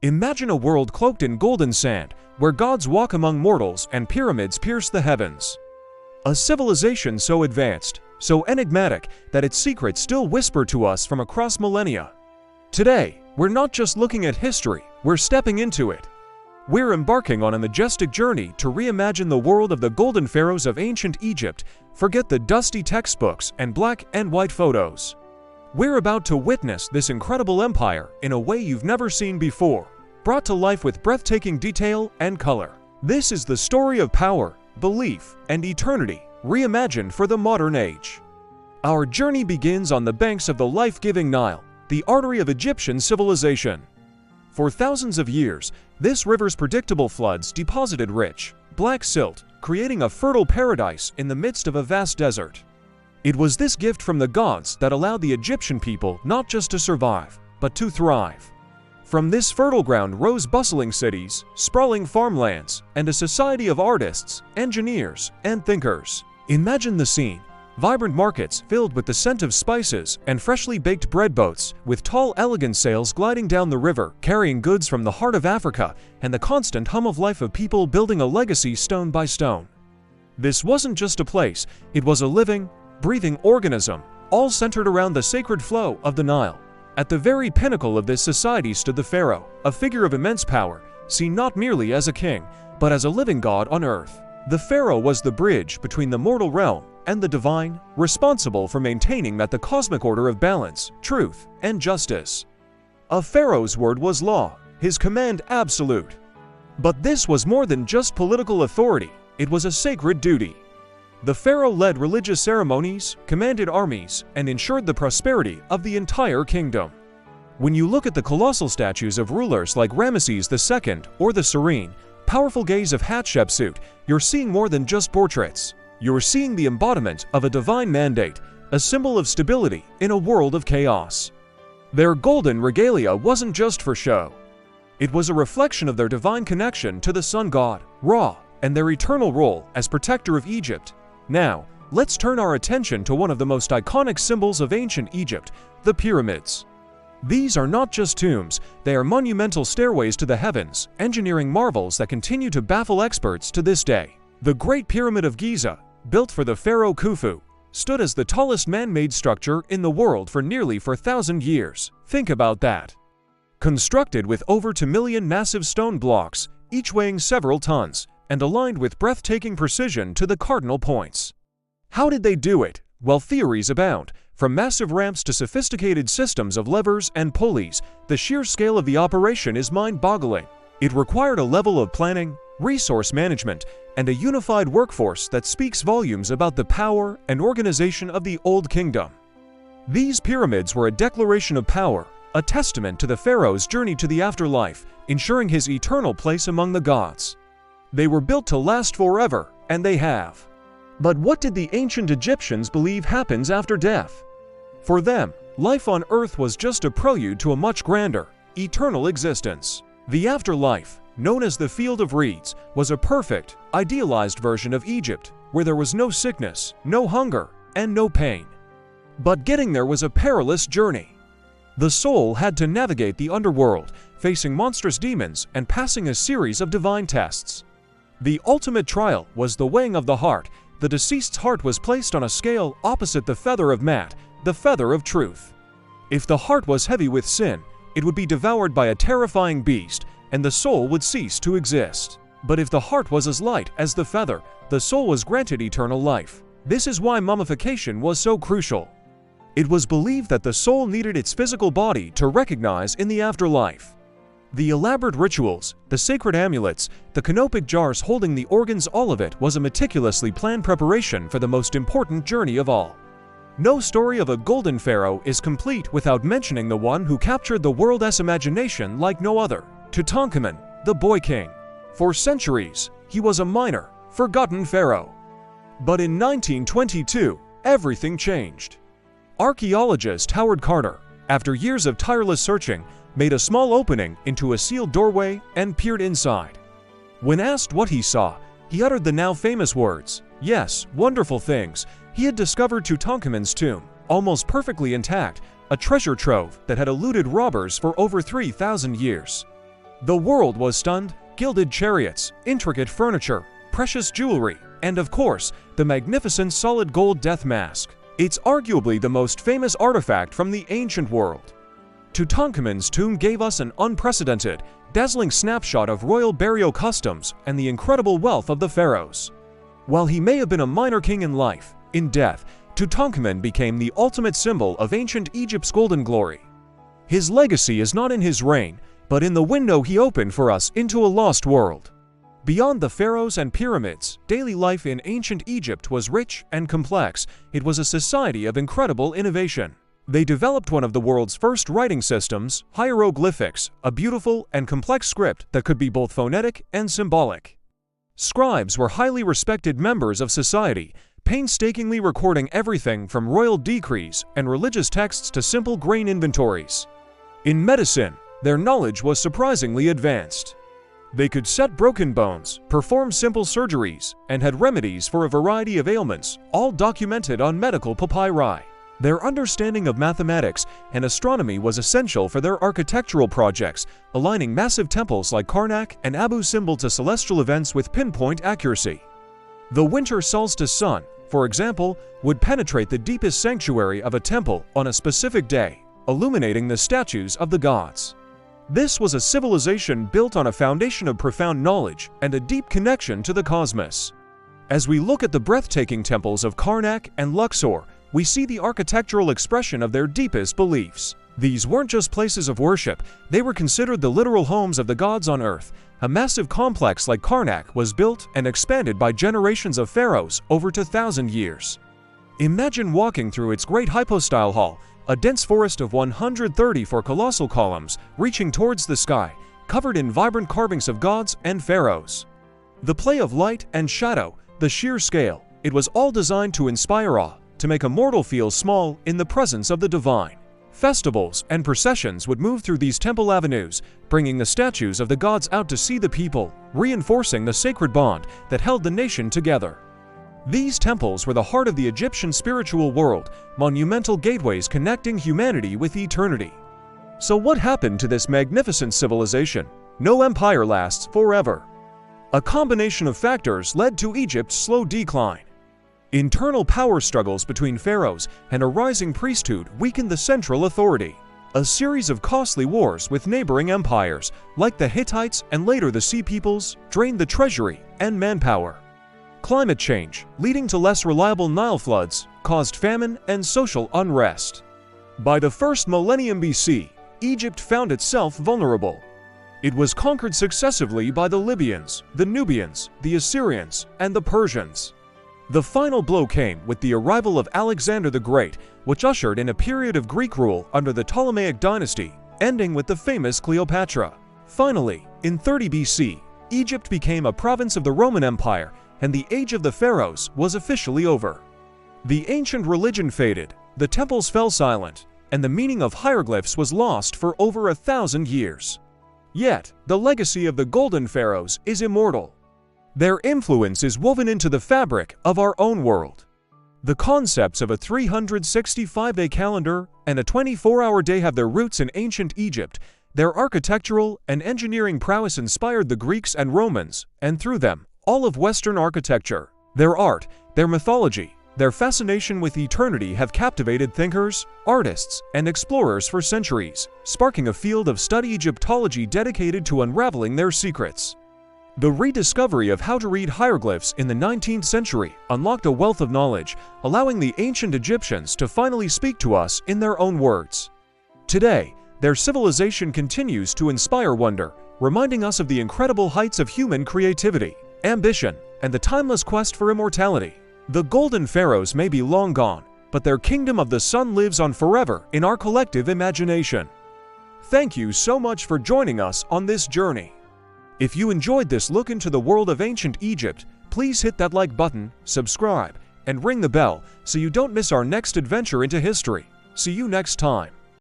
Imagine a world cloaked in golden sand, where gods walk among mortals and pyramids pierce the heavens. A civilization so advanced, so enigmatic, that its secrets still whisper to us from across millennia. Today, we're not just looking at history, we're stepping into it. We're embarking on a majestic journey to reimagine the world of the golden pharaohs of ancient Egypt. Forget the dusty textbooks and black and white photos. We're about to witness this incredible empire in a way you've never seen before, brought to life with breathtaking detail and color. This is the story of power, belief, and eternity, reimagined for the modern age. Our journey begins on the banks of the life-giving Nile, the artery of Egyptian civilization. For thousands of years, this river's predictable floods deposited rich, black silt, creating a fertile paradise in the midst of a vast desert. It was this gift from the gods that allowed the Egyptian people not just to survive, but to thrive. From this fertile ground rose bustling cities, sprawling farmlands, and a society of artists, engineers, and thinkers. Imagine the scene. Vibrant markets filled with the scent of spices and freshly baked bread boats, with tall, elegant sails gliding down the river, carrying goods from the heart of Africa, and the constant hum of life of people building a legacy stone by stone. This wasn't just a place, it was a living, breathing organism, all centered around the sacred flow of the Nile. At the very pinnacle of this society stood the pharaoh, a figure of immense power, seen not merely as a king, but as a living god on earth. The pharaoh was the bridge between the mortal realm and the divine, responsible for maintaining the cosmic order of balance, truth, and justice. A pharaoh's word was law, his command absolute. But this was more than just political authority, it was a sacred duty. The pharaoh led religious ceremonies, commanded armies, and ensured the prosperity of the entire kingdom. When you look at the colossal statues of rulers like Ramesses II or the serene, powerful gaze of Hatshepsut, you're seeing more than just portraits. You're seeing the embodiment of a divine mandate, a symbol of stability in a world of chaos. Their golden regalia wasn't just for show. It was a reflection of their divine connection to the sun god, Ra, and their eternal role as protector of Egypt. Now, let's turn our attention to one of the most iconic symbols of ancient Egypt, the pyramids. These are not just tombs, they are monumental stairways to the heavens, engineering marvels that continue to baffle experts to this day. The Great Pyramid of Giza, built for the pharaoh Khufu, stood as the tallest man-made structure in the world for nearly 4,000 years. Think about that. Constructed with over 2 million massive stone blocks, each weighing several tons, and aligned with breathtaking precision to the cardinal points. How did they do it? Well, theories abound. From massive ramps to sophisticated systems of levers and pulleys, the sheer scale of the operation is mind-boggling. It required a level of planning, resource management, and a unified workforce that speaks volumes about the power and organization of the Old Kingdom. These pyramids were a declaration of power, a testament to the pharaoh's journey to the afterlife, ensuring his eternal place among the gods. They were built to last forever, and they have. But what did the ancient Egyptians believe happens after death? For them, life on earth was just a prelude to a much grander, eternal existence. The afterlife, known as the Field of Reeds, was a perfect, idealized version of Egypt, where there was no sickness, no hunger, and no pain. But getting there was a perilous journey. The soul had to navigate the underworld, facing monstrous demons and passing a series of divine tests. The ultimate trial was the weighing of the heart. The deceased's heart was placed on a scale opposite the feather of Mat, the feather of truth. If the heart was heavy with sin, it would be devoured by a terrifying beast, and the soul would cease to exist. But if the heart was as light as the feather, the soul was granted eternal life. This is why mummification was so crucial. It was believed that the soul needed its physical body to recognize in the afterlife. The elaborate rituals, the sacred amulets, the canopic jars holding the organs, all of it was a meticulously planned preparation for the most important journey of all. No story of a golden pharaoh is complete without mentioning the one who captured the world's imagination like no other, Tutankhamun, the Boy King. For centuries, he was a minor, forgotten pharaoh. But in 1922, everything changed. Archaeologist Howard Carter, after years of tireless searching, made a small opening into a sealed doorway and peered inside. When asked what he saw, he uttered the now famous words, "Yes, wonderful things." He had discovered Tutankhamun's tomb, almost perfectly intact, a treasure trove that had eluded robbers for over 3,000 years. The world was stunned. Gilded chariots, intricate furniture, precious jewelry, and of course, the magnificent solid gold death mask. It's arguably the most famous artifact from the ancient world. Tutankhamun's tomb gave us an unprecedented, dazzling snapshot of royal burial customs and the incredible wealth of the pharaohs. While he may have been a minor king in life, in death, Tutankhamun became the ultimate symbol of ancient Egypt's golden glory. His legacy is not in his reign, but in the window he opened for us into a lost world. Beyond the pharaohs and pyramids, daily life in ancient Egypt was rich and complex. It was a society of incredible innovation. They developed one of the world's first writing systems, hieroglyphics, a beautiful and complex script that could be both phonetic and symbolic. Scribes were highly respected members of society, painstakingly recording everything from royal decrees and religious texts to simple grain inventories. In medicine, their knowledge was surprisingly advanced. They could set broken bones, perform simple surgeries, and had remedies for a variety of ailments, all documented on medical papyri. Their understanding of mathematics and astronomy was essential for their architectural projects, aligning massive temples like Karnak and Abu Simbel to celestial events with pinpoint accuracy. The winter solstice sun, for example, would penetrate the deepest sanctuary of a temple on a specific day, illuminating the statues of the gods. This was a civilization built on a foundation of profound knowledge and a deep connection to the cosmos. As we look at the breathtaking temples of Karnak and Luxor, we see the architectural expression of their deepest beliefs. These weren't just places of worship, they were considered the literal homes of the gods on earth. A massive complex like Karnak was built and expanded by generations of pharaohs over 2,000 years. Imagine walking through its great hypostyle hall, a dense forest of 134 colossal columns reaching towards the sky, covered in vibrant carvings of gods and pharaohs. The play of light and shadow, the sheer scale, it was all designed to inspire awe, to make a mortal feel small in the presence of the divine. Festivals and processions would move through these temple avenues, bringing the statues of the gods out to see the people, reinforcing the sacred bond that held the nation together. These temples were the heart of the Egyptian spiritual world, monumental gateways connecting humanity with eternity. So what happened to this magnificent civilization? No empire lasts forever. A combination of factors led to Egypt's slow decline. Internal power struggles between pharaohs and a rising priesthood weakened the central authority. A series of costly wars with neighboring empires, like the Hittites and later the Sea Peoples, drained the treasury and manpower. Climate change, leading to less reliable Nile floods, caused famine and social unrest. By the first millennium BC, Egypt found itself vulnerable. It was conquered successively by the Libyans, the Nubians, the Assyrians, and the Persians. The final blow came with the arrival of Alexander the Great, which ushered in a period of Greek rule under the Ptolemaic dynasty, ending with the famous Cleopatra. Finally, in 30 BC, Egypt became a province of the Roman Empire, and the age of the pharaohs was officially over. The ancient religion faded, the temples fell silent, and the meaning of hieroglyphs was lost for over 1,000 years. Yet, the legacy of the golden pharaohs is immortal. Their influence is woven into the fabric of our own world. The concepts of a 365-day calendar and a 24-hour day have their roots in ancient Egypt. Their architectural and engineering prowess inspired the Greeks and Romans, and through them, all of Western architecture. Their art, their mythology, their fascination with eternity have captivated thinkers, artists, and explorers for centuries, sparking a field of study Egyptology dedicated to unraveling their secrets. The rediscovery of how to read hieroglyphs in the 19th century unlocked a wealth of knowledge, allowing the ancient Egyptians to finally speak to us in their own words. Today, their civilization continues to inspire wonder, reminding us of the incredible heights of human creativity, ambition, and the timeless quest for immortality. The golden pharaohs may be long gone, but their kingdom of the sun lives on forever in our collective imagination. Thank you so much for joining us on this journey. If you enjoyed this look into the world of ancient Egypt, please hit that like button, subscribe, and ring the bell so you don't miss our next adventure into history. See you next time.